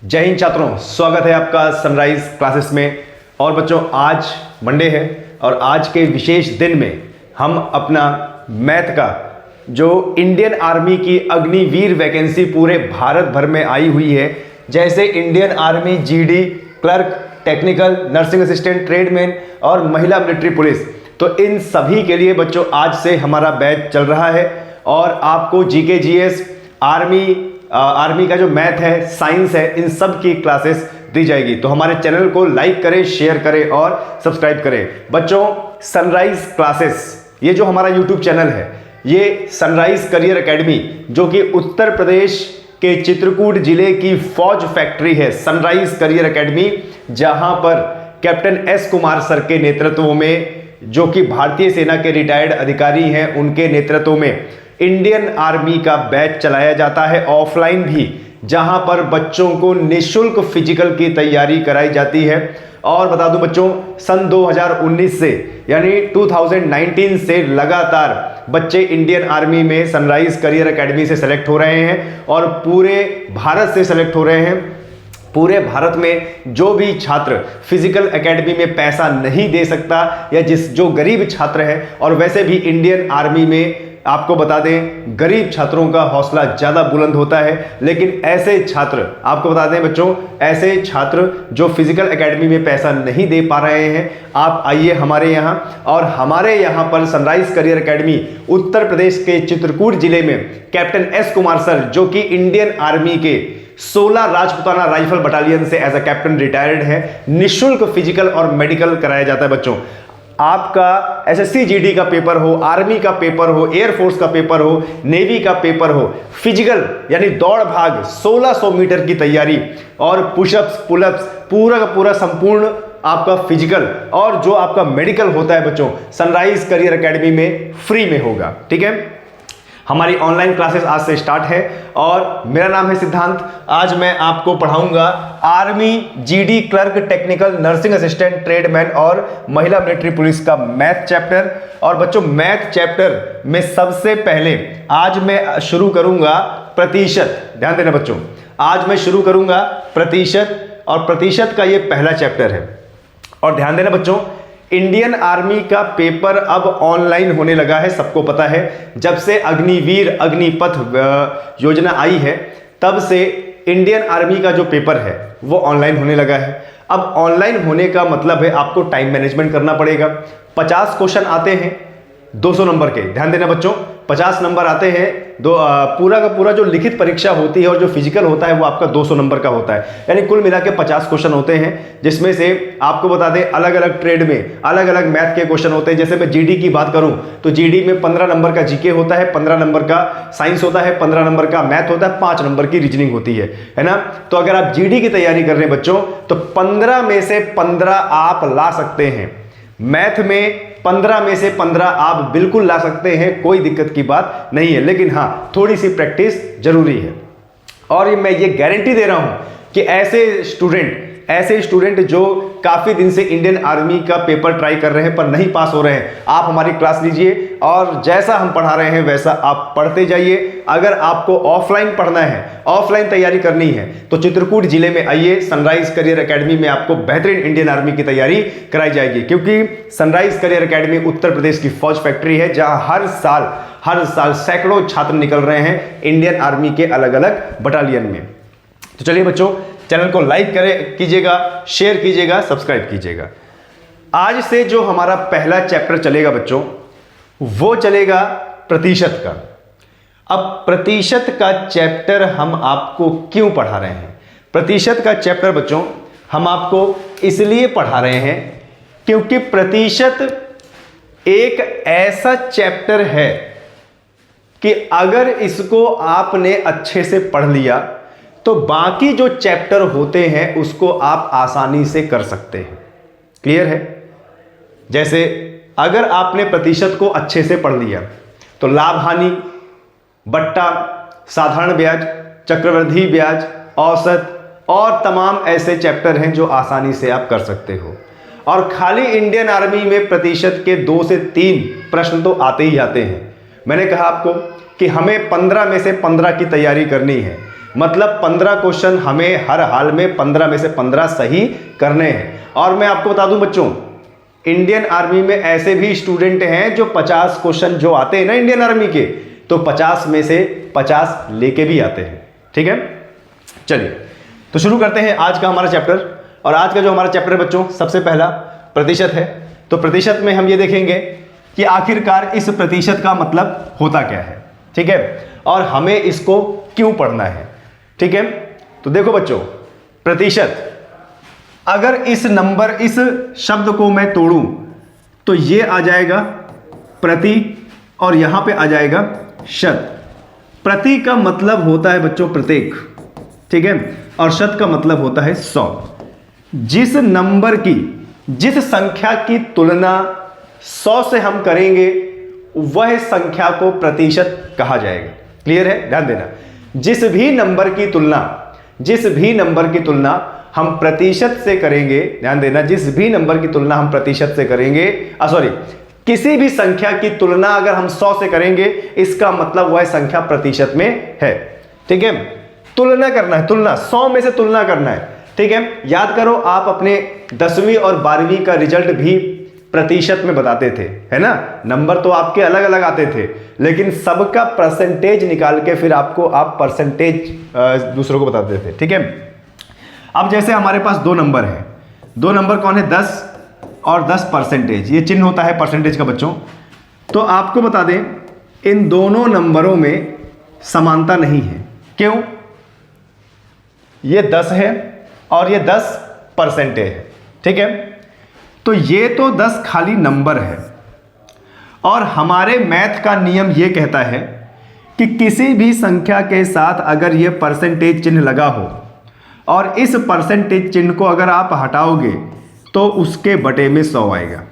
जय हिंद छात्रों, स्वागत है आपका सनराइज क्लासेस में। और बच्चों, आज मंडे है और आज के विशेष दिन में हम अपना मैथ का जो इंडियन आर्मी की अग्निवीर वैकेंसी पूरे भारत भर में आई हुई है, जैसे Indian army GD, clerk, technical, nursing assistant, tradesman और महिला मिलिट्री पुलिस, तो इन सभी के लिए बच्चों आज से हमारा बैच चल रहा है। और आपको जीके, जीएस, आर्मी का जो मैथ है, साइंस है, इन सब की क्लासेस दी जाएगी। तो हमारे चैनल को लाइक करें, शेयर करें और सब्सक्राइब करें। बच्चों, सनराइज क्लासेस ये जो हमारा यूट्यूब चैनल है, ये सनराइज करियर एकेडमी जो कि उत्तर प्रदेश के चित्रकूट जिले की फौज फैक्ट्री है, सनराइज करियर एकेडमी, जहां पर कैप्टन एस कुमार सर के नेतृत्व में, जो कि भारतीय सेना के रिटायर्ड अधिकारी हैं, उनके नेतृत्व में इंडियन आर्मी का बैच चलाया जाता है, ऑफलाइन भी, जहां पर बच्चों को निःशुल्क फिजिकल की तैयारी कराई जाती है। और बता दूं बच्चों, सन 2019 से यानी 2019 से लगातार बच्चे इंडियन आर्मी में सनराइज करियर एकेडमी से सेलेक्ट हो रहे हैं और पूरे भारत से सेलेक्ट हो रहे हैं। पूरे भारत में जो भी छात्र फिजिकल एकेडमी में पैसा नहीं दे सकता या जो गरीब छात्र है, और वैसे भी इंडियन आर्मी में आपको बता दें गरीब छात्रों का हौसला ज़्यादा बुलंद होता है, लेकिन ऐसे छात्र, आपको बता दें बच्चों, ऐसे छात्र जो फिजिकल एकेडमी में पैसा नहीं दे पा रहे हैं, आप आइए हमारे यहाँ। और हमारे यहाँ पर sunrise career academy Uttar Pradesh के चित्रकूट जिले में कैप्टन एस कुमार सर, जो कि इंडियन आर्मी के 16 राजपुताना राइफल बटालियन से एज अ कैप्टन रिटायर्ड है, निःशुल्क फिजिकल और मेडिकल कराया जाता है। बच्चों, आपका एसएससी जीडी का पेपर हो, आर्मी का पेपर हो, एयरफोर्स का पेपर हो, नेवी का पेपर हो, फिजिकल यानी दौड़ भाग 1600 मीटर की तैयारी और पुशअप्स, पुलअप्स, पूरा का पूरा संपूर्ण आपका फिजिकल और जो आपका मेडिकल होता है बच्चों, सनराइज करियर एकेडमी में फ्री में होगा। ठीक है, हमारी ऑनलाइन क्लासेस आज से स्टार्ट है और मेरा नाम है सिद्धांत। आज मैं आपको पढ़ाऊंगा army, GD, clerk, technical, nursing assistant, tradesman और महिला मिलिट्री पुलिस का मैथ चैप्टर। और बच्चों, मैथ चैप्टर में सबसे पहले आज मैं शुरू करूंगा प्रतिशत। ध्यान देना बच्चों, आज मैं शुरू करूंगा प्रतिशत, और प्रतिशत का ये पहला चैप्टर है। और ध्यान देना बच्चों, इंडियन आर्मी का पेपर अब ऑनलाइन होने लगा है, सबको पता है। जब से अग्निवीर, अग्निपथ योजना आई है, तब से इंडियन आर्मी का जो पेपर है वो ऑनलाइन होने लगा है। अब ऑनलाइन होने का मतलब है आपको टाइम मैनेजमेंट करना पड़ेगा। 50 क्वेश्चन आते हैं 200 नंबर के। ध्यान देना बच्चों, 50 नंबर आते हैं। पूरा का पूरा जो लिखित परीक्षा होती है और जो फिजिकल होता है वो आपका 200 नंबर का होता है, यानी कुल मिला के 50 क्वेश्चन होते हैं, जिसमें से आपको बता दें अलग अलग ट्रेड में अलग अलग मैथ के क्वेश्चन होते हैं। जैसे मैं जीडी की बात करूं तो जीडी में 15 नंबर का जीके होता है, 15 नंबर का साइंस होता है, 15 नंबर का मैथ होता है, 5 नंबर की रीजनिंग होती है ना। तो अगर आप जीडी की तैयारी कर रहे हैं बच्चों, तो 15 में से 15 आप ला सकते हैं। मैथ में 15 में से 15 आप बिल्कुल ला सकते हैं, कोई दिक्कत की बात नहीं है, लेकिन हां, थोड़ी सी प्रैक्टिस जरूरी है। और मैं ये गारंटी दे रहा हूं कि ऐसे स्टूडेंट जो काफी दिन से इंडियन आर्मी का पेपर ट्राई कर रहे हैं पर नहीं पास हो रहे हैं, आप हमारी क्लास लीजिए और जैसा हम पढ़ा रहे हैं वैसा आप पढ़ते जाइए। अगर आपको ऑफलाइन पढ़ना है, ऑफलाइन तैयारी करनी है, तो चित्रकूट जिले में आइए, सनराइज करियर एकेडमी में आपको बेहतरीन इंडियन आर्मी की तैयारी कराई जाएगी। क्योंकि sunrise career academy Uttar Pradesh की फौज फैक्ट्री है, जहां हर साल सैकड़ों छात्र निकल रहे हैं इंडियन आर्मी के अलग अलग बटालियन में। तो चलिए बच्चों, चैनल को लाइक कीजिएगा, शेयर कीजिएगा, सब्सक्राइब कीजिएगा। आज से जो हमारा पहला चैप्टर चलेगा बच्चों, वो चलेगा प्रतिशत का। अब प्रतिशत का चैप्टर हम आपको क्यों पढ़ा रहे हैं? प्रतिशत का चैप्टर बच्चों हम आपको इसलिए पढ़ा रहे हैं क्योंकि प्रतिशत एक ऐसा चैप्टर है कि अगर इसको आपने अच्छे से पढ़ लिया तो बाकी जो चैप्टर होते हैं उसको आप आसानी से कर सकते हैं। क्लियर है? जैसे अगर आपने प्रतिशत को अच्छे से पढ़ लिया तो लाभ हानि, बट्टा, साधारण ब्याज, चक्रवृद्धि ब्याज, औसत और तमाम ऐसे चैप्टर हैं जो आसानी से आप कर सकते हो। और खाली इंडियन आर्मी में प्रतिशत के 2 से 3 प्रश्न तो आते ही आते हैं। मैंने कहा आपको कि हमें 15 में से 15 की तैयारी करनी है, मतलब 15 क्वेश्चन हमें हर हाल में 15 में से 15 सही करने हैं। और मैं आपको बता दूं बच्चों, इंडियन आर्मी में ऐसे भी स्टूडेंट हैं जो 50 क्वेश्चन जो आते हैं ना इंडियन आर्मी के, तो 50 में से 50 लेके भी आते हैं। ठीक है, चलिए तो शुरू करते हैं आज का हमारा चैप्टर। और आज का जो हमारा चैप्टर है बच्चों, सबसे पहला प्रतिशत है। तो प्रतिशत में हम ये देखेंगे कि आखिरकार इस प्रतिशत का मतलब होता क्या है। ठीक है, और हमें इसको क्यों पढ़ना है। ठीक है, तो देखो बच्चों, प्रतिशत, अगर इस शब्द को मैं तोड़ूं तो ये आ जाएगा प्रति और यहां पे आ जाएगा शत। प्रति का मतलब होता है बच्चों प्रत्येक, ठीक है, और शत का मतलब होता है 100। जिस नंबर की, जिस संख्या की तुलना 100 से हम करेंगे वह संख्या को प्रतिशत कहा जाएगा। क्लियर है, ध्यान देना। जिस भी नंबर की तुलना हम प्रतिशत से करेंगे, ध्यान देना, जिस भी नंबर की तुलना हम प्रतिशत से करेंगे, किसी भी संख्या की तुलना अगर हम 100 से करेंगे, इसका मतलब वह संख्या प्रतिशत में है। ठीक है, तुलना करना है, तुलना 100 में से तुलना करना है। ठीक है, याद करो, आप अपने 10वीं और 12वीं का रिजल्ट भी प्रतिशत में बताते थे, है ना। नंबर तो आपके अलग अलग आते थे, लेकिन सबका परसेंटेज निकाल के फिर आप परसेंटेज दूसरों को बताते थे। ठीक है, अब जैसे हमारे पास दो नंबर है, दो नंबर कौन है, 10 और 10%, ये चिन्ह होता है परसेंटेज का बच्चों। तो आपको बता दें, इन दोनों नंबरों में समानता नहीं है। क्यों? ये 10 है और ये 10% है। ठीक है, तो ये तो 10 खाली नंबर है, और हमारे मैथ का नियम ये कहता है कि किसी भी संख्या के साथ अगर ये परसेंटेज चिन्ह लगा हो और इस परसेंटेज चिन्ह को अगर आप हटाओगे तो उसके बटे में 100 आएगा।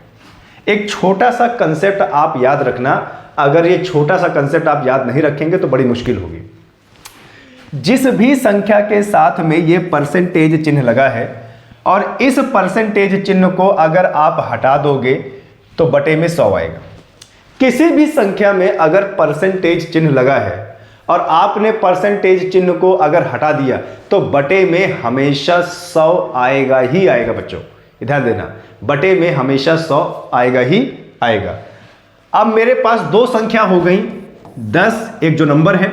एक छोटा सा कंसेप्ट आप याद रखना, अगर ये छोटा सा कंसेप्ट आप याद नहीं रखेंगे तो बड़ी मुश्किल होगी। जिस भी संख्या के साथ में ये परसेंटेज चिन्ह लगा है और इस परसेंटेज चिन्ह को अगर आप हटा दोगे तो बटे में 100 आएगा। किसी भी संख्या में अगर परसेंटेज चिन्ह लगा है और आपने परसेंटेज चिन्ह को अगर हटा दिया तो बटे में हमेशा 100 आएगा ही आएगा। बच्चों ध्यान देना, बटे में हमेशा 100 आएगा ही आएगा। अब मेरे पास दो संख्या हो गई, 10 एक जो नंबर है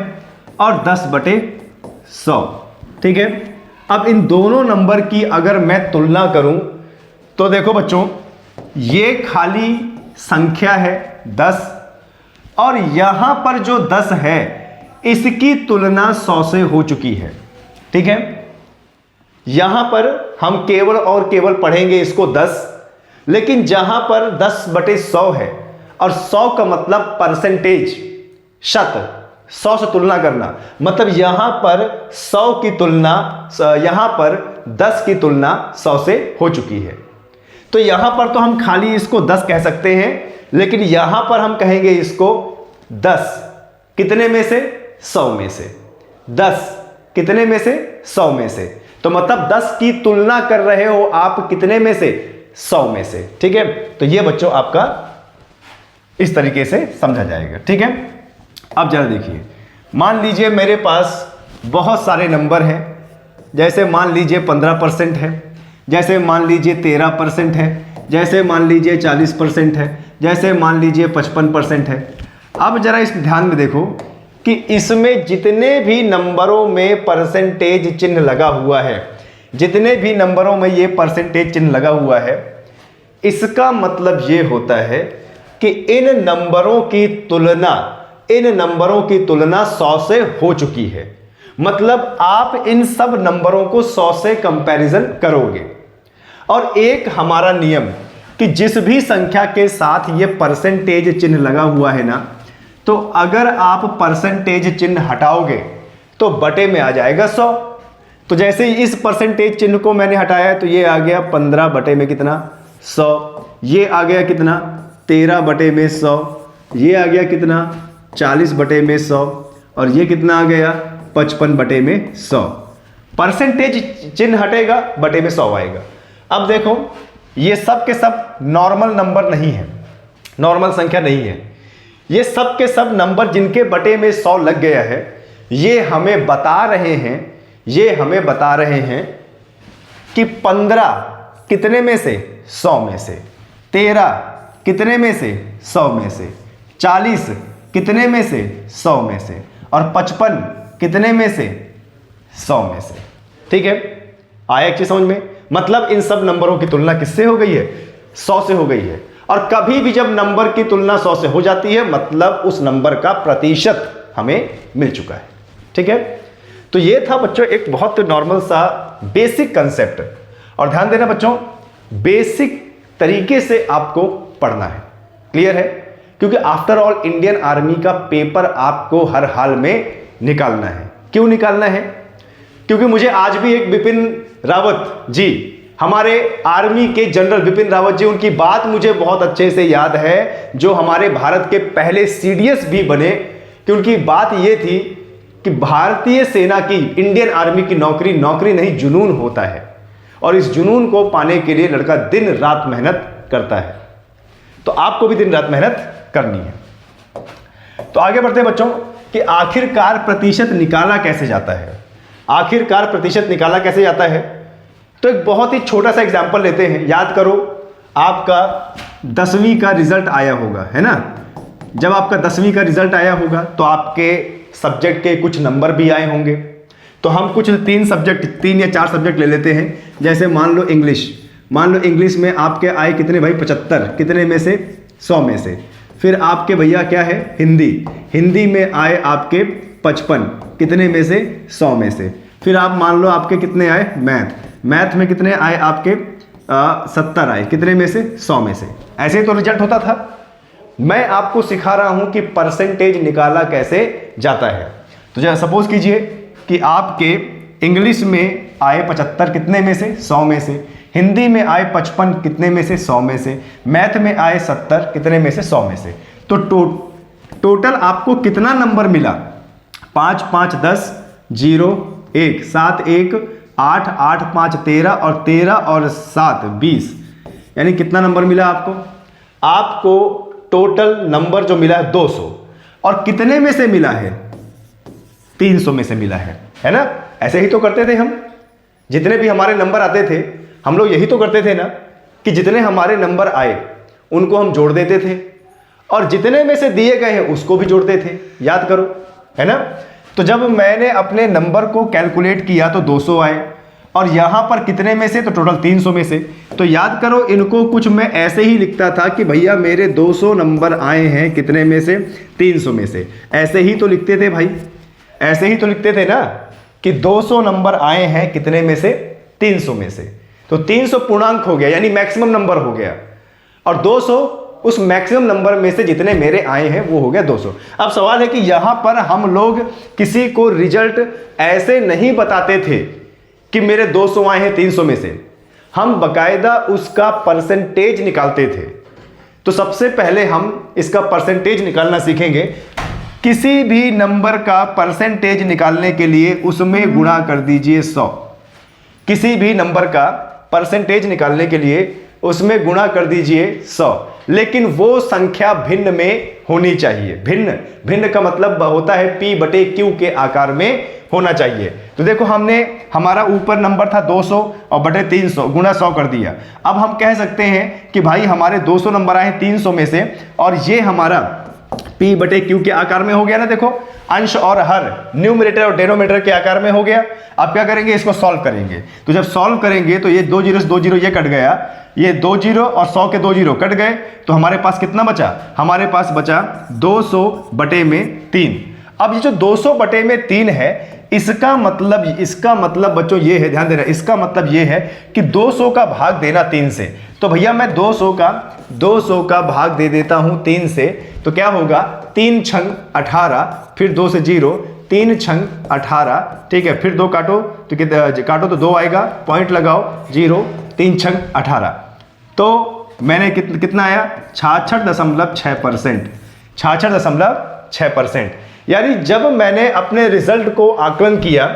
और 10/100। ठीक है, अब इन दोनों नंबर की अगर मैं तुलना करूं तो देखो बच्चों, ये खाली संख्या है 10, और यहां पर जो 10 है इसकी तुलना 100 से हो चुकी है। ठीक है, यहां पर हम केवल और केवल पढ़ेंगे इसको 10, लेकिन जहां पर 10/100 है और 100 का मतलब परसेंटेज, शत, 100 से तुलना करना, मतलब यहां पर 100 की तुलना, यहां पर 10 की तुलना 100 से हो चुकी है। तो यहां पर तो हम खाली इसको 10 कह सकते हैं, लेकिन यहां पर हम कहेंगे इसको 10 कितने में से, 100 में से। 10 कितने में से, 100 में से। तो मतलब 10 की तुलना कर रहे हो आप कितने में से, 100 में से। ठीक है, तो ये बच्चों आपका इस तरीके से समझा जाएगा। ठीक है, अब जरा देखिए, मान लीजिए मेरे पास बहुत सारे नंबर हैं, जैसे मान लीजिए 15% है, जैसे मान लीजिए 13% है, जैसे मान लीजिए 40% है, जैसे मान लीजिए 55% है। अब जरा इस ध्यान में देखो कि इसमें जितने भी नंबरों में परसेंटेज चिन्ह लगा हुआ है, जितने भी नंबरों में ये परसेंटेज चिन्ह लगा हुआ है, इसका मतलब ये होता है कि इन नंबरों की तुलना 100 से हो चुकी है। मतलब आप इन सब नंबरों को 100 से कंपैरिजन करोगे। और एक हमारा नियम कि जिस भी संख्या के साथ ये परसेंटेज चिन्ह लगा हुआ है ना, तो अगर आप परसेंटेज चिन्ह हटाओगे तो बटे में आ जाएगा 100। तो जैसे ही इस परसेंटेज चिन्ह को मैंने हटाया तो ये आ गया 15 बटे में कितना, 100। ये आ गया कितना, 13 बटे में 100। ये आ गया कितना, 40 बटे में 100। और ये कितना आ गया, 55 बटे में 100। परसेंटेज चिन्ह हटेगा, बटे में 100 आएगा। अब देखो, ये सब के सब नॉर्मल नंबर नहीं है, नॉर्मल संख्या नहीं है। ये सब के सब नंबर जिनके बटे में 100 लग गया है, ये हमें बता रहे हैं कि 15 कितने में से 100 में से, 13 कितने में से 100 में से, 40 कितने में से 100 में से, और 55 कितने में से 100 में से। ठीक है, आया एक चीज समझ में? मतलब इन सब नंबरों की तुलना किससे हो गई है? 100 से हो गई है। और कभी भी जब नंबर की तुलना 100 से हो जाती है मतलब उस नंबर का प्रतिशत हमें मिल चुका है। ठीक है, तो ये था बच्चों एक बहुत नॉर्मल सा बेसिक कंसेप्ट। और ध्यान देना बच्चों, बेसिक तरीके से आपको पढ़ना है। क्लियर है? क्योंकि आफ्टर ऑल इंडियन आर्मी का पेपर आपको हर हाल में निकालना है। क्यों निकालना है? क्योंकि मुझे आज भी एक बिपिन रावत जी, हमारे आर्मी के जनरल बिपिन रावत जी, उनकी बात मुझे बहुत अच्छे से याद है, जो हमारे भारत के पहले सीडीएस भी बने, कि उनकी बात यह थी कि भारतीय सेना की, इंडियन आर्मी की नौकरी नौकरी नहीं जुनून होता है, और इस जुनून को पाने के लिए लड़का दिन रात मेहनत करता है। तो आपको भी दिन रात मेहनत करनी है। तो आगे बढ़ते हैं बच्चों कि आखिरकार प्रतिशत निकाला कैसे जाता है। आखिरकार प्रतिशत निकाला कैसे जाता है? तो एक बहुत ही छोटा सा एग्जांपल लेते हैं। याद करो, आपका 10वीं का रिजल्ट आया होगा, है ना? जब आपका 10वीं का रिजल्ट आया होगा तो आपके सब्जेक्ट के कुछ नंबर भी आए होंगे। तो हम कुछ 3 या 4 सब्जेक्ट ले लेते हैं। जैसे मान लो इंग्लिश में आपके आए कितने भाई? 75 कितने में से? 100 में से। फिर आपके भैया क्या है? हिंदी में आए आपके 55 कितने में से? 100 में से। फिर आप मान लो आपके कितने आए? मैथ में कितने आए आपके? 70 आए कितने में से? 100 में से। ऐसे ही तो रिजल्ट होता था। मैं आपको सिखा रहा हूं कि परसेंटेज निकाला कैसे जाता है। तो जरा सपोज कीजिए कि आपके इंग्लिश में आए 75 कितने में से? 100 में से। हिंदी में आए 55 कितने में से? 100 में से। मैथ में आए 70 कितने में से? 100 में से। तो टोटल आपको कितना नंबर मिला? 5 5 10 0 1 7 1 8 8 5 13 और 13 और 7 20, यानी कितना नंबर मिला आपको? आपको टोटल नंबर जो मिला है 200। और कितने में से मिला है? 300 में से मिला है ना? ऐसे ही तो करते थे हम। जितने भी हमारे नंबर आते थे हम लोग यही तो करते थे ना, कि जितने हमारे नंबर आए उनको हम जोड़ देते थे, और जितने में से दिए गए हैं उसको भी जोड़ते थे। याद करो, है ना? तो जब मैंने अपने नंबर को कैलकुलेट किया तो 200 आए, और यहां पर कितने में से? तो टोटल 300 में से। तो याद करो, इनको कुछ मैं ऐसे ही लिखता था कि भैया मेरे 200 नंबर आए हैं कितने में से? 300 में से। ऐसे ही तो लिखते थे भाई, ऐसे ही तो लिखते थे ना, कि 200 नंबर आए हैं कितने में से? 300 में से। तो 300 पूर्णांक हो गया, यानी मैक्सिमम नंबर हो गया, और 200 उस मैक्सिमम नंबर में से जितने मेरे आए हैं वो हो गया 200। अब सवाल है कि यहां पर हम लोग किसी को रिजल्ट ऐसे नहीं बताते थे कि मेरे 200 आए हैं 300 में से, हम बकायदा उसका परसेंटेज निकालते थे। तो सबसे पहले हम इसका परसेंटेज निकालना सीखेंगे। किसी भी नंबर का परसेंटेज निकालने के लिए उसमें गुणा कर दीजिए 100। किसी भी नंबर का परसेंटेज निकालने के लिए उसमें गुणा कर दीजिए 100, लेकिन वो संख्या भिन्न में होनी चाहिए। भिन्न का मतलब होता है P/Q के आकार में होना चाहिए। तो देखो, हमने हमारा ऊपर नंबर था 200 और बटे 300 गुणा 100 कर दिया। अब हम कह सकते हैं कि भाई हमारे 200 नंबर आए 300 में से, और ये हमारा P/Q के आकार में हो गया ना। देखो, अंश और हर, न्यूमरेटर और डेनोमिनेटर के आकार में हो गया। अब क्या करेंगे? इसको सॉल्व करेंगे। तो जब सॉल्व करेंगे तो ये 2 जीरो से 2 जीरो ये कट गया, ये 2 जीरो और 100 के 2 जीरो कट गए। तो हमारे पास कितना बचा? हमारे पास बचा 200 बटे में 3। अब ये जो 200 बटे में 3 है, इसका मतलब बच्चों ये है, ध्यान देना, इसका मतलब ये है कि 200 का भाग देना 3 से। तो भैया मैं 200 का भाग दे देता हूं 3 से, तो क्या होगा? 3 छंग 18, फिर 2 से 0, 3 छंग 18, ठीक है। फिर 2 काटो तो काटो तो 2 आएगा, पॉइंट लगाओ 0, 3 छंग 18। तो मैंने कितना आया? 66.6%। 66.6%। यानी जब मैंने अपने रिजल्ट को आकलन किया,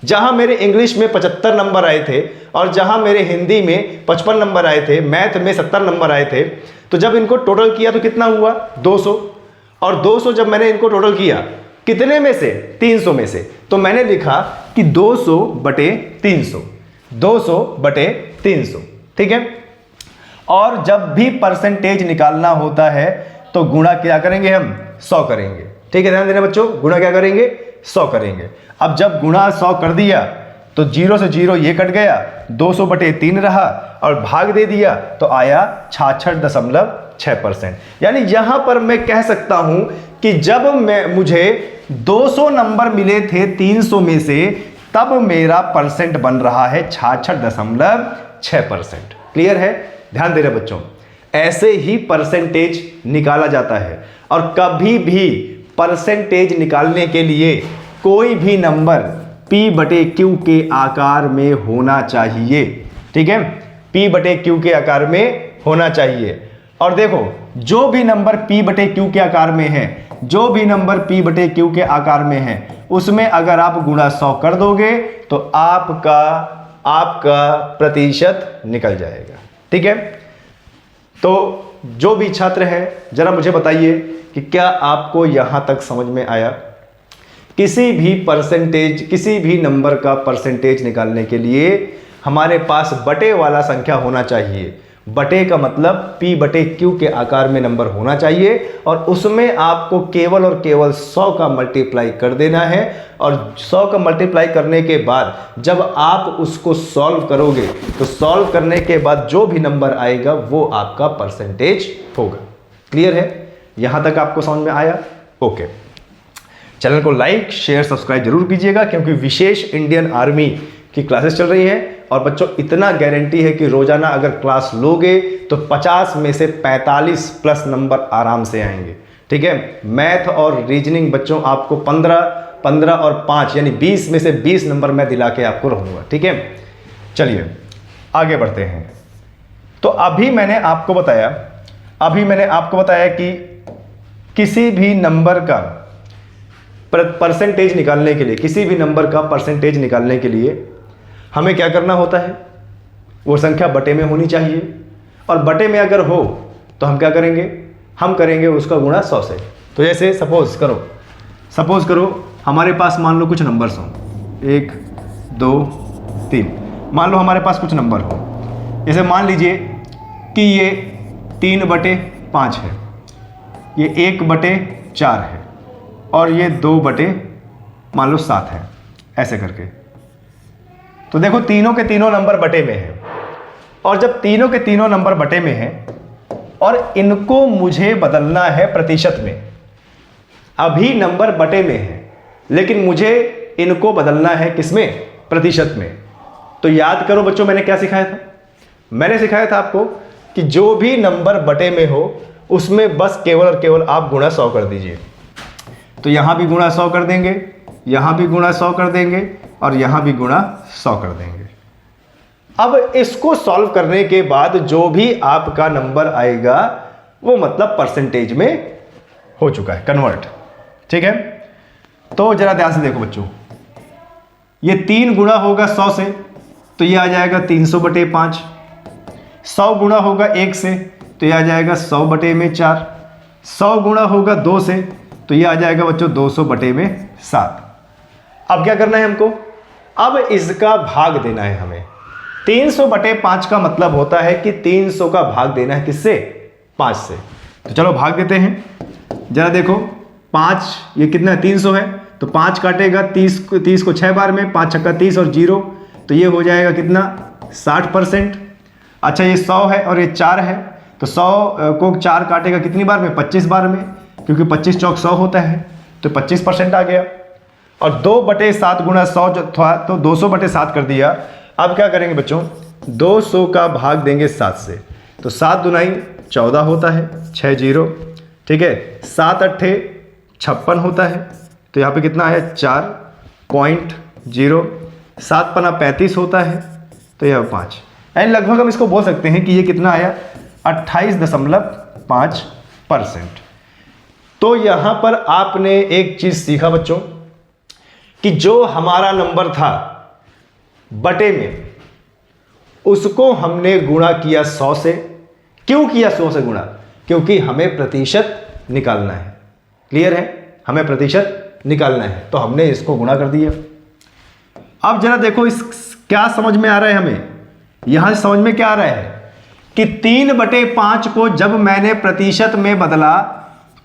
जहां मेरे इंग्लिश में 75 नंबर आए थे और जहां मेरे हिंदी में 55 नंबर आए थे, मैथ में 70 नंबर आए थे, तो जब इनको टोटल किया तो कितना हुआ? 200। और 200 जब मैंने इनको टोटल किया कितने में से? 300 में से। तो मैंने लिखा कि 200 बटे 300, 200 बटे 300, ठीक है। और जब भी परसेंटेज निकालना होता है तो गुणा क्या करेंगे हम? 100 करेंगे, ठीक है। ध्यान देना बच्चों, गुणा क्या करेंगे? 100 करेंगे। अब जब गुणा 100 कर दिया तो 0 से 0 ये कट गया, 200 बटे 3 रहा और भाग दे दिया तो आया 66.6%। यानी यहां पर मैं कह सकता हूं कि जब मुझे 200 नंबर मिले थे 300 में से, तब मेरा परसेंट बन रहा है 66.6%। क्लियर है? ध्यान दे रहे बच्चों, ऐसे ही परसेंटेज निकाला जाता है। और कभी भी परसेंटेज निकालने के लिए कोई भी नंबर P बटे Q के आकार में होना चाहिए, ठीक है। P बटे Q के आकार में होना चाहिए। और देखो, जो भी नंबर P बटे Q के आकार में है, जो भी नंबर P बटे Q के आकार में है, उसमें अगर आप गुणा 100 कर दोगे तो आपका प्रतिशत निकल जाएगा, ठीक है। तो जो भी छात्र है, जरा मुझे बताइए कि क्या आपको यहां तक समझ में आया? किसी भी परसेंटेज, किसी भी नंबर का परसेंटेज निकालने के लिए हमारे पास बटे वाला संख्या होना चाहिए। बटे का मतलब P बटे Q के आकार में नंबर होना चाहिए और उसमें आपको केवल और केवल 100 का मल्टीप्लाई कर देना है। और 100 का मल्टीप्लाई करने के बाद जब आप उसको सॉल्व करोगे तो सॉल्व करने के बाद जो भी नंबर आएगा वो आपका परसेंटेज होगा। क्लियर है? यहां तक आपको समझ में आया? ओके। चैनल को लाइक, शेयर, सब्सक्राइब जरूर कीजिएगा क्योंकि विशेष इंडियन आर्मी की क्लासेस चल रही है। और बच्चों, इतना गारंटी है कि रोजाना अगर क्लास लोगे तो 50 में से 45 प्लस नंबर आराम से आएंगे, ठीक है। मैथ और रीजनिंग बच्चों आपको 15 और 5 यानी 20 में से 20 नंबर मैं दिला के आपको रहूंगा, ठीक है। चलिए आगे बढ़ते हैं। तो अभी मैंने आपको बताया कि किसी भी नंबर का परसेंटेज निकालने के लिए, किसी भी नंबर का परसेंटेज निकालने के लिए हमें क्या करना होता है? वो संख्या बटे में होनी चाहिए। और बटे में अगर हो तो हम क्या करेंगे? हम करेंगे उसका गुणा 100 से। तो जैसे सपोज करो हमारे पास मान लो कुछ नंबर्स हों, 1 2 3, मान लो हमारे पास कुछ नंबर हो। जैसे मान लीजिए कि ये 3 बटे 5 है, ये 1 बटे 4 है और ये 2 बटे मान लो 7 है, ऐसे करके। तो देखो, तीनों के तीनों नंबर बटे में है। और जब तीनों के तीनों नंबर बटे में है और इनको मुझे बदलना है प्रतिशत में, अभी नंबर बटे में है लेकिन मुझे इनको बदलना है किसमें? प्रतिशत में। तो याद करो बच्चों, मैंने क्या सिखाया था? मैंने सिखाया था आपको कि जो भी नंबर बटे में हो उसमें बस केवल और केवल आप गुणा 100 कर दीजिए। तो यहां भी गुणा 100 कर देंगे, यहां भी गुणा 100 कर देंगे और यहां भी गुणा 100 कर देंगे। अब इसको सॉल्व करने के बाद जो भी आपका नंबर आएगा वो मतलब परसेंटेज में हो चुका है कन्वर्ट, ठीक है। तो जरा ध्यान से देखो बच्चों, ये 3 गुणा होगा 100 से तो ये आ जाएगा 300 बटे 5। 100 गुणा होगा 1 से तो ये आ जाएगा 100 बटे में 4। 100 गुणा होगा 2 से तो ये आ जाएगा बच्चों 200 बटे में 7। अब क्या करना है हमको? अब इसका भाग देना है हमें। 300 बटे 5 का मतलब होता है कि 300 का भाग देना है किससे? 5 से। तो चलो भाग देते हैं। जरा देखो, 5 ये कितना है? 300 है तो 5 काटेगा 30 को 6 बार में, 5 छक्का 30 और 0 तो ये हो जाएगा कितना? 60%। अच्छा, ये 100 है और ये 4 है तो 100 को 4 काटेगा कितनी बार में? 25 बार में, क्योंकि 25 चौक 100 होता है तो 25% आ गया। और 2 बटे 7 गुणा 100 जो था तो 200 बटे 7 कर दिया। अब क्या करेंगे बच्चों? 200 का भाग देंगे 7 से। तो 7 दुनाई 14 होता है, 6 0, ठीक है। 7 अट्ठे 56 होता है तो यहाँ पे कितना आया? 4.0। 7 पना 35 होता है तो यह 5। यानी लगभग हम इसको बोल सकते हैं कि ये कितना आया? 28.5%। तो यहाँ पर आपने एक चीज सीखा बच्चों कि जो हमारा नंबर था बटे में, उसको हमने गुणा किया 100 से। क्यों किया 100 से गुणा? क्योंकि हमें प्रतिशत निकालना है। क्लियर है? हमें प्रतिशत निकालना है, तो हमने इसको गुणा कर दिया। अब जरा देखो इस क्या समझ में आ रहा है हमें, यहां से समझ में क्या आ रहा है कि 3/5 को जब मैंने प्रतिशत में बदला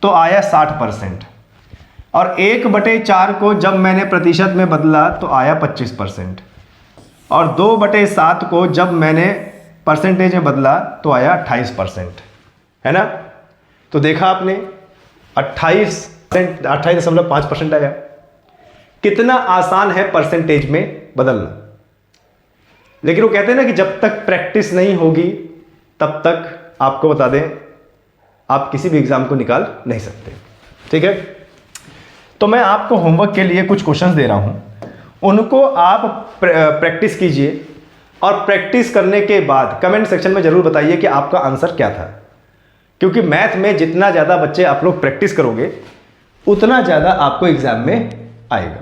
तो आया 60%, और 1/4 को जब मैंने प्रतिशत में बदला तो आया 25%, और 2/7 को जब मैंने परसेंटेज में बदला तो आया 28%, है ना। तो देखा आपने 28.5% आया। कितना आसान है परसेंटेज में बदलना, लेकिन वो कहते हैं ना कि जब तक प्रैक्टिस नहीं होगी तब तक आपको बता दें आप किसी भी एग्जाम को निकाल नहीं सकते, ठीक है। तो मैं आपको होमवर्क के लिए कुछ क्वेश्चंस दे रहा हूं, उनको आप प्रैक्टिस कीजिए, और प्रैक्टिस करने के बाद कमेंट सेक्शन में जरूर बताइए कि आपका आंसर क्या था, क्योंकि मैथ में जितना ज़्यादा बच्चे आप लोग प्रैक्टिस करोगे उतना ज़्यादा आपको एग्जाम में आएगा,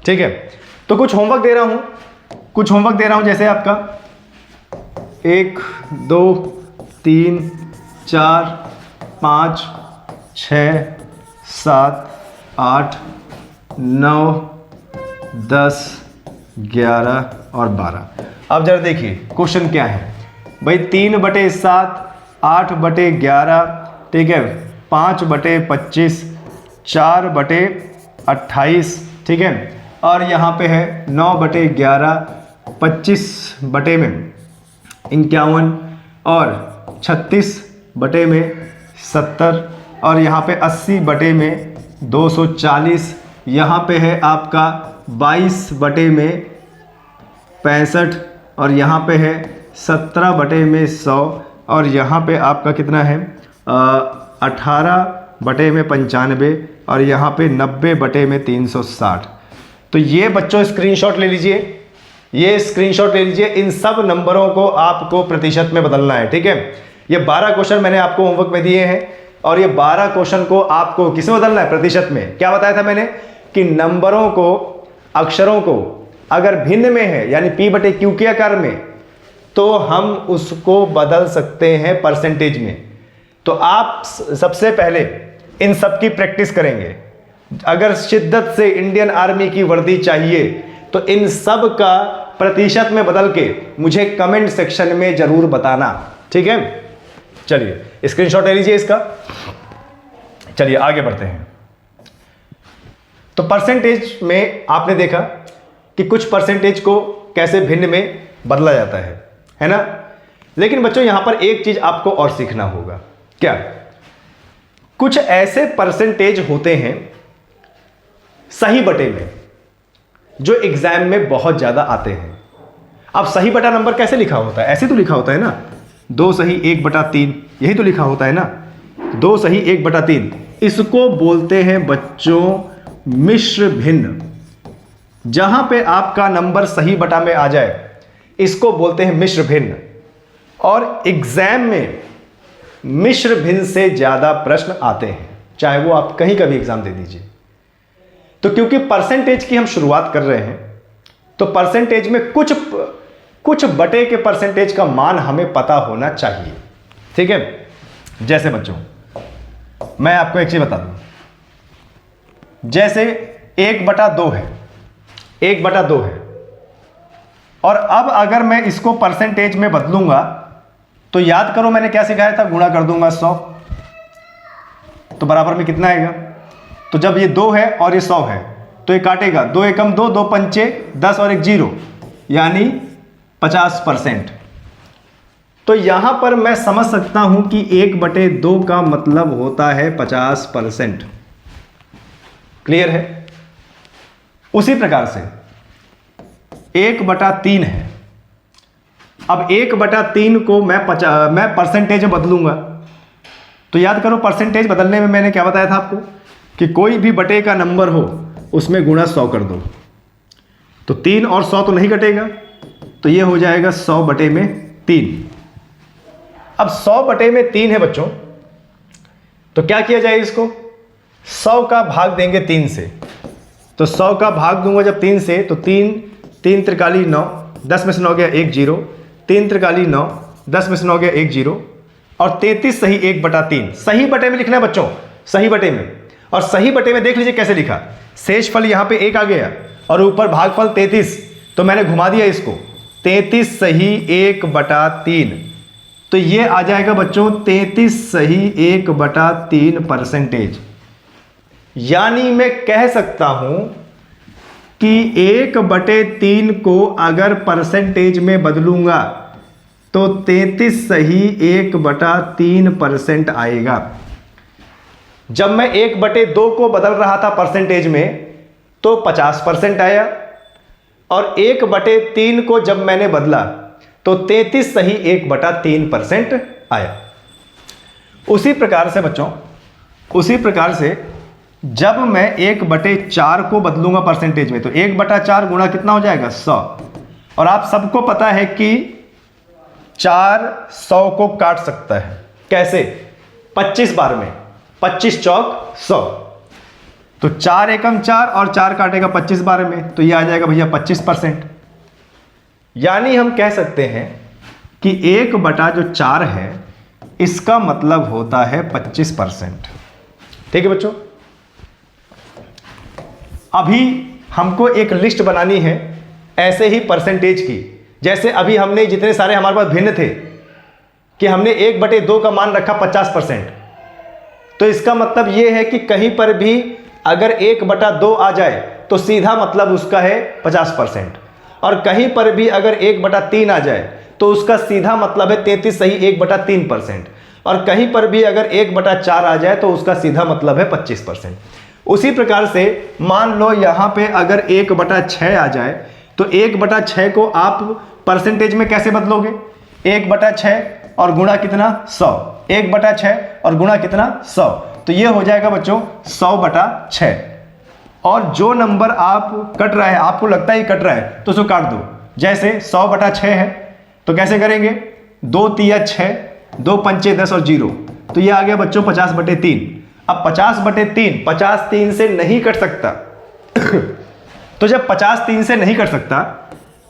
ठीक है। तो कुछ होमवर्क दे रहा हूं, जैसे आपका 1 2 3 4 5 6 7 8 9 10 11 और 12। अब जरा देखिए क्वेश्चन क्या है भाई, 3/7 8/11, ठीक है, 5/25 4/28, ठीक है, और यहाँ पे है 9/11 25/51 और 36/70, और यहाँ पे 80/240, यहाँ पे है आपका 22/65, और यहाँ पे है 17/100, और यहाँ पे आपका कितना है 18/95, और यहाँ पे 90/360। तो ये बच्चों स्क्रीनशॉट ले लीजिए, इन सब नंबरों को आपको प्रतिशत में बदलना है, ठीक है। ये 12 क्वेश्चन मैंने आपको होमवर्क में दिए हैं, और ये 12 क्वेश्चन को आपको किसमें बदलना है, प्रतिशत में। क्या बताया था मैंने कि नंबरों को, अक्षरों को अगर भिन्न में है यानी P/Q के आकार में, तो हम उसको बदल सकते हैं परसेंटेज में। तो आप सबसे पहले इन सब की प्रैक्टिस करेंगे। अगर शिद्दत से इंडियन आर्मी की वर्दी चाहिए तो इन सब का प्रतिशत में बदल के मुझे कमेंट सेक्शन में जरूर बताना, ठीक है। चलिए स्क्रीनशॉट ले लीजिए इसका। चलिए आगे बढ़ते हैं। तो परसेंटेज में आपने देखा कि कुछ परसेंटेज को कैसे भिन्न में बदला जाता है ना। लेकिन बच्चों यहां पर एक चीज आपको और सीखना होगा। क्या? कुछ ऐसे परसेंटेज होते हैं सही बटे में जो एग्जाम में बहुत ज्यादा आते हैं। अब सही बटा नंबर कैसे लिखा होता है? ऐसे तो लिखा होता है ना, 2 सही 1/3, यही तो लिखा होता है ना, 2 सही 1/3। इसको बोलते हैं बच्चों मिश्र भिन्न। जहां पे आपका नंबर सही बटा में आ जाए इसको बोलते हैं मिश्र भिन्न। और एग्जाम में मिश्र भिन्न से ज्यादा प्रश्न आते हैं, चाहे वो आप कहीं का भी एग्जाम दे दीजिए। तो क्योंकि परसेंटेज की हम शुरुआत कर रहे हैं तो परसेंटेज में कुछ बटे के परसेंटेज का मान हमें पता होना चाहिए, ठीक है। जैसे बच्चों मैं आपको एक चीज बता दूं, जैसे 1/2 है, 1/2 है, और अब अगर मैं इसको परसेंटेज में बदलूंगा तो याद करो मैंने क्या सिखाया था, गुणा कर दूंगा 100, तो बराबर में कितना आएगा। तो जब ये 2 है और ये 100 है तो ये काटेगा, 2 एकम 2, 2 पंचे 10 और 1 0, यानी 50%। तो यहां पर मैं समझ सकता हूं कि 1/2 का मतलब होता है 50%। क्लियर है? उसी प्रकार से 1/3 है। अब 1/3 को मैं परसेंटेज में बदलूंगा तो याद करो परसेंटेज बदलने में मैंने क्या बताया था आपको कि कोई भी बटे का नंबर हो उसमें गुणा 100 कर दो। तो 3 और 100 तो नहीं कटेगा, तो ये हो जाएगा 100/3। अब 100/3 है बच्चों, तो क्या किया जाए, इसको 100 का भाग देंगे 3 से। तो 100 का भाग दूंगा जब 3 से तो 3 त्रिकाली 9, 10 में से 9 गया 1 0, 3 त्रिकाली 9, 10 में से 9 गया 1 0, और 33 सही 1/3। सही बटे में लिखना है बच्चों, सही बटे में। और सही बटे में देख लीजिए कैसे लिखा, शेषफल यहाँ पे 1 आ गया और ऊपर भागफल 33, तो मैंने घुमा दिया इसको, 33 सही 1/3, तो ये आ जाएगा बच्चों 33 सही 1/3%। यानी मैं कह सकता हूं कि 1/3 को अगर परसेंटेज में बदलूंगा तो 33 सही 1/3% आएगा। जब मैं 1/2 को बदल रहा था परसेंटेज में तो 50% आया, और 1/3 को जब मैंने बदला तो 33 सही 1/3% आया। उसी प्रकार से बच्चों, उसी प्रकार से जब मैं 1/4 को बदलूंगा परसेंटेज में तो 1/4 गुणा कितना हो जाएगा 100, और आप सबको पता है कि 4 100 को काट सकता है, कैसे? 25 बार में, 25 चौक 100, तो 4 एकम 4 और 4 काटेगा 25 बार में, तो ये आ जाएगा भैया 25%। यानी हम कह सकते हैं कि 1/4 है, इसका मतलब होता है 25%। ठीक है बच्चों, अभी हमको एक लिस्ट बनानी है ऐसे ही परसेंटेज की, जैसे अभी हमने जितने सारे हमारे पास भिन्न थे कि हमने 1/2 का मान रखा 50%, तो इसका मतलब यह है कि कहीं पर भी अगर 1/2 आ जाए तो सीधा मतलब उसका है 50%, और कहीं पर भी अगर 1/3 आ जाए तो उसका सीधा मतलब है 33 सही 1/3%, और कहीं पर भी अगर 1/4 आ जाए तो उसका सीधा मतलब है 25%। उसी प्रकार से मान लो यहां पे अगर 1/6 आ जाए तो 1/6 को आप परसेंटेज में कैसे बदलोगे? 1/6 और गुणा कितना 100, 1/6 और गुणा कितना 100, तो ये हो जाएगा बच्चों 100/6। और जो नंबर आप कट रहा है, आपको लगता है कट रहा है, तो उसको काट दो। जैसे 100/6 है तो कैसे करेंगे? 2 तिया 6, 2 पंचे 10 और 0, तो ये आ गया बच्चों 50/3। अब 50/3, 50 3 से नहीं कट सकता तो जब 50 3 से नहीं कट सकता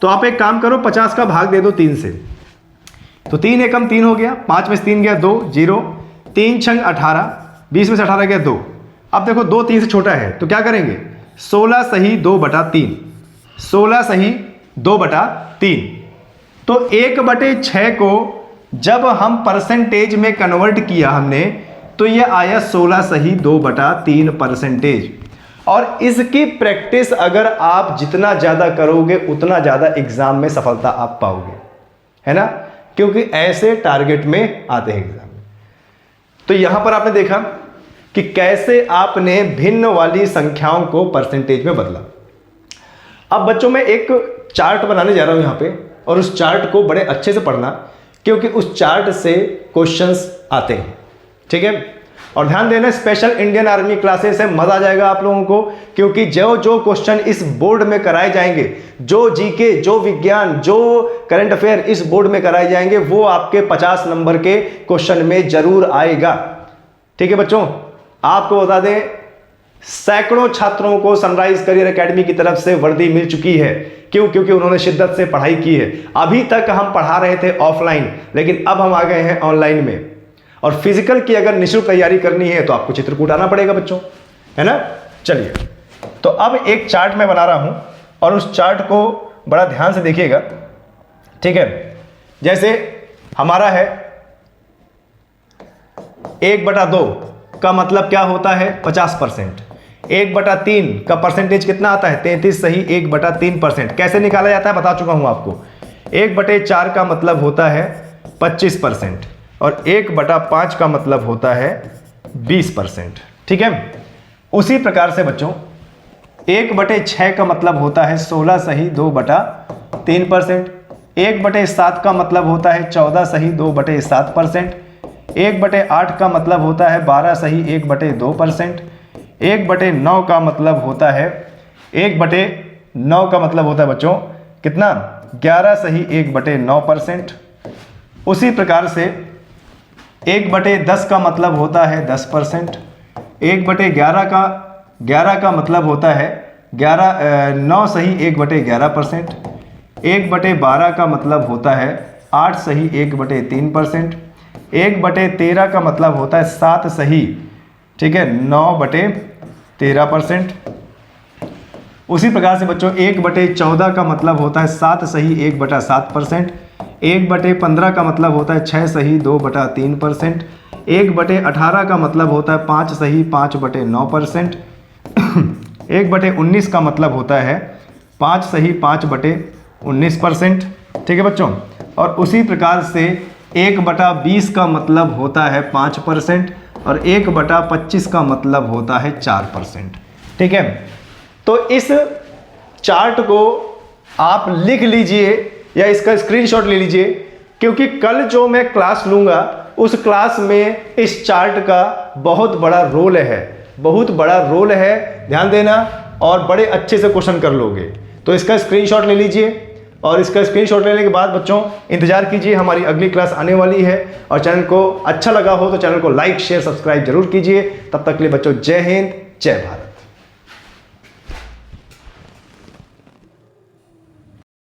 तो आप एक काम करो, 50 का भाग दे दो 3 से, तो 3 एकम 3 हो गया, 5 में से 3 गया 2, 0, 3 छंग 18, 20 में से 18 गया 2। अब देखो 2 3 से छोटा है तो क्या करेंगे? 16 सही 2/3, 16 सही 2/3। तो 1/6 को जब हम परसेंटेज में कन्वर्ट किया हमने तो ये आया 16 सही 2/3%। और इसकी प्रैक्टिस अगर आप जितना ज़्यादा करोगे उतना ज़्यादा एग्जाम में सफलता आप पाओगे, है ना, क्योंकि ऐसे टारगेट में आते हैं एग्जाम में। तो यहां पर आपने देखा कि कैसे आपने भिन्न वाली संख्याओं को परसेंटेज में बदला। अब बच्चों मैं एक चार्ट बनाने जा रहा हूं यहां पे, और उस चार्ट को बड़े अच्छे से पढ़ना क्योंकि उस चार्ट से क्वेश्चंस आते हैं। ठीक है, और ध्यान देना, स्पेशल इंडियन आर्मी क्लासेस से मजा आ जाएगा आप लोगों को, क्योंकि जो जो क्वेश्चन इस बोर्ड में कराए जाएंगे, जो जीके, जो विज्ञान, जो करंट अफेयर इस बोर्ड में कराए जाएंगे, वो आपके 50 नंबर के क्वेश्चन में जरूर आएगा। ठीक है बच्चों, आपको बता दें सैकड़ों छात्रों को सनराइज करियर एकेडमी की तरफ से वर्दी मिल चुकी है। क्यों? क्योंकि उन्होंने शिद्दत से पढ़ाई की है। अभी तक हम पढ़ा रहे थे ऑफलाइन, लेकिन अब हम आ गए हैं ऑनलाइन में, और फिजिकल की अगर निःशुल्क तैयारी करनी है तो आपको चित्रकूट आना पड़ेगा बच्चों, है ना। चलिए, तो अब एक चार्ट मैं बना रहा हूं और उस चार्ट को बड़ा ध्यान से देखिएगा। ठीक है, जैसे हमारा है 1/2 का मतलब क्या होता है? 50%। 1/3 का परसेंटेज कितना आता है? 33 सही 1/3%। कैसे निकाला जाता है बता चुका हूं आपको। 1/4 का मतलब होता है 25%, और 1/5 का मतलब होता है 20%। ठीक है, उसी प्रकार से बच्चों 1/6 का मतलब होता है 16 सही 2/3%। 1/7 का मतलब होता है 14 सही 2/7%। 1/8 का मतलब होता है 12 सही 1/2%। 1/9 का मतलब होता है 1/9 का मतलब होता है बच्चों कितना? 11 सही 1/9%। उसी प्रकार से 1/10 का मतलब होता है 10%। 1/11 का मतलब होता है 9 सही 1/11%। 1/12 का मतलब होता है 8 सही 1/3%। 1/13 का मतलब होता है 7 सही, ठीक है, 9/3%। 13%। उसी प्रकार से बच्चों 1/14 का मतलब होता है 7 सही 1/7%। 1/15 का मतलब होता है 6 सही 2/3%। 1/18 का मतलब होता है 5 सही 5/9%। 1/19 का मतलब होता है 5 सही 5/19%। ठीक है बच्चों। और उसी प्रकार से 1/20 का मतलब होता है 5% और 1/25 का मतलब होता है 4%। ठीक है, तो इस चार्ट को आप लिख लीजिए या इसका स्क्रीनशॉट ले लीजिए, क्योंकि कल जो मैं क्लास लूँगा उस क्लास में इस चार्ट का बहुत बड़ा रोल है, बहुत बड़ा रोल है, ध्यान देना, और बड़े अच्छे से क्वेश्चन कर लोगे। तो इसका स्क्रीनशॉट ले लीजिए और इसका स्क्रीनशॉट लेने के बाद बच्चों इंतजार कीजिए, हमारी अगली क्लास आने वाली है। और चैनल को अच्छा लगा हो तो चैनल को लाइक शेयर सब्सक्राइब जरूर कीजिए। तब तक के लिए बच्चों जय हिंद जय भारत।